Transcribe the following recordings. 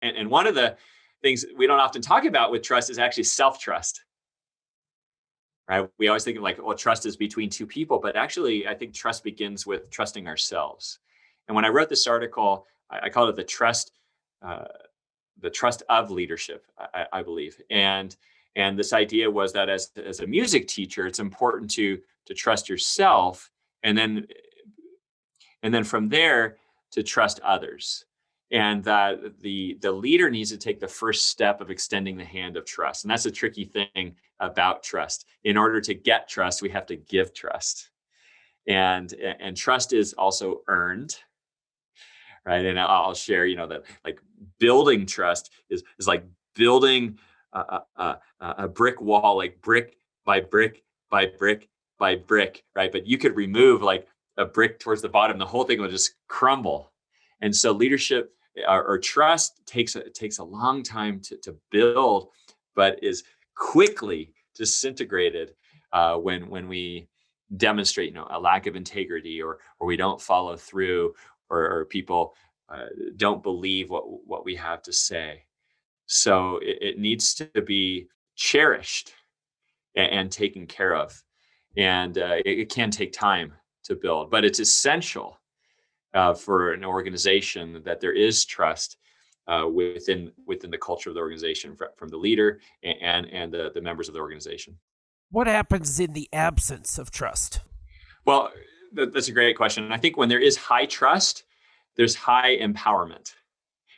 And one of the things we don't often talk about with trust is actually self-trust, right? We always think of like, well, trust is between two people, but actually I think trust begins with trusting ourselves. And when I wrote this article, I called it the trust of leadership, I believe. And this idea was that as a music teacher, it's important to trust yourself, and then from there to trust others. And that the leader needs to take the first step of extending the hand of trust. And that's a tricky thing about trust. In order to get trust, we have to give trust. And trust is also earned, right? And I'll share, that like building trust is like building a brick wall, like brick by brick by brick by brick, right? But you could remove like a brick towards the bottom, the whole thing will just crumble. And so leadership or trust takes a long time to build, but is quickly disintegrated when we demonstrate, a lack of integrity, or we don't follow through, or people don't believe what we have to say. So it needs to be cherished and taken care of. And it can take time to build, but it's essential for an organization that there is trust within the culture of the organization, from the leader and the members of the organization. What happens in the absence of trust? Well, that's a great question. And I think when there is high trust, there's high empowerment,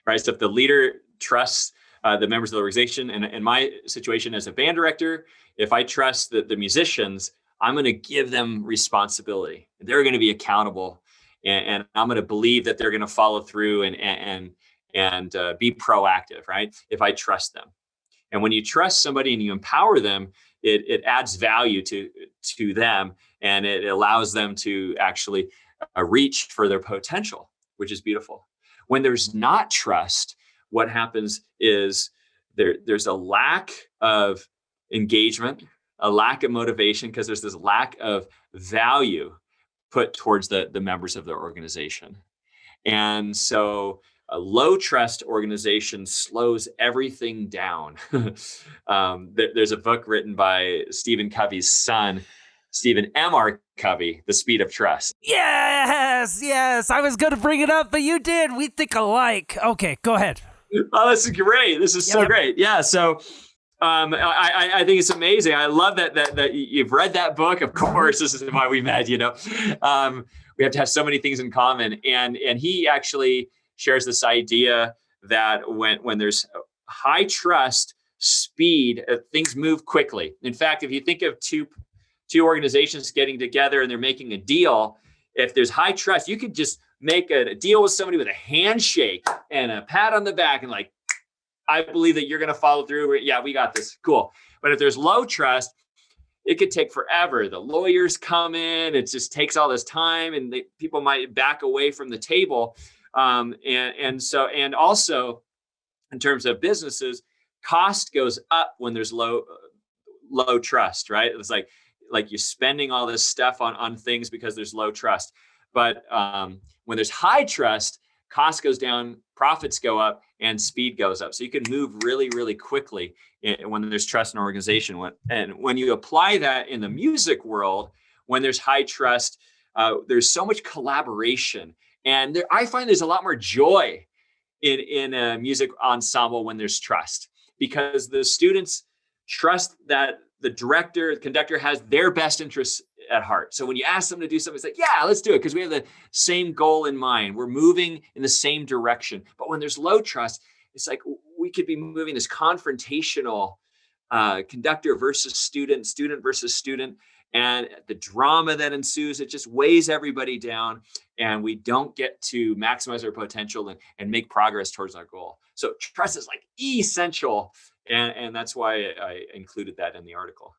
right? So if the leader trusts the members of the organization, and in my situation as a band director, if I trust the musicians, I'm going to give them responsibility. They're going to be accountable, and I'm going to believe that they're going to follow through and be proactive, right? If I trust them. And when you trust somebody and you empower them, it adds value to them, and it allows them to actually reach for their potential, which is beautiful. When there's not trust, what happens is there's a lack of engagement, a lack of motivation, because there's this lack of value put towards the members of the organization. And so a low trust organization slows everything down. There's a book written by Stephen Covey's son, Stephen M.R. Covey, The Speed of Trust. Yes. I was going to bring it up, but you did. We think alike. Okay, go ahead. Oh, this is great. This is so great. Yeah. So I think it's amazing. I love that you've read that book. Of course, this is why we met, we have to have so many things in common. And he actually shares this idea that when there's high trust, speed, things move quickly. In fact, if you think of two organizations getting together and they're making a deal, if there's high trust, you could just make a deal with somebody with a handshake and a pat on the back and like, I believe that you're going to follow through. Yeah, we got this. Cool. But if there's low trust, it could take forever. The lawyers come in. It just takes all this time, and people might back away from the table. And also in terms of businesses, cost goes up when there's low trust, right? It's like you're spending all this stuff on things because there's low trust. But when there's high trust, cost goes down, profits go up, and speed goes up. So you can move really, really quickly when there's trust in an organization. When you apply that in the music world, when there's high trust, there's so much collaboration. And I find there's a lot more joy in a music ensemble when there's trust, because the students trust that the conductor has their best interests at heart. So when you ask them to do something, it's like, yeah, let's do it, because we have the same goal in mind. We're moving in the same direction. But when there's low trust, it's like we could be moving this confrontational conductor versus student versus student. And the drama that ensues, it just weighs everybody down, and we don't get to maximize our potential and make progress towards our goal. So trust is like essential. And that's why I included that in the article.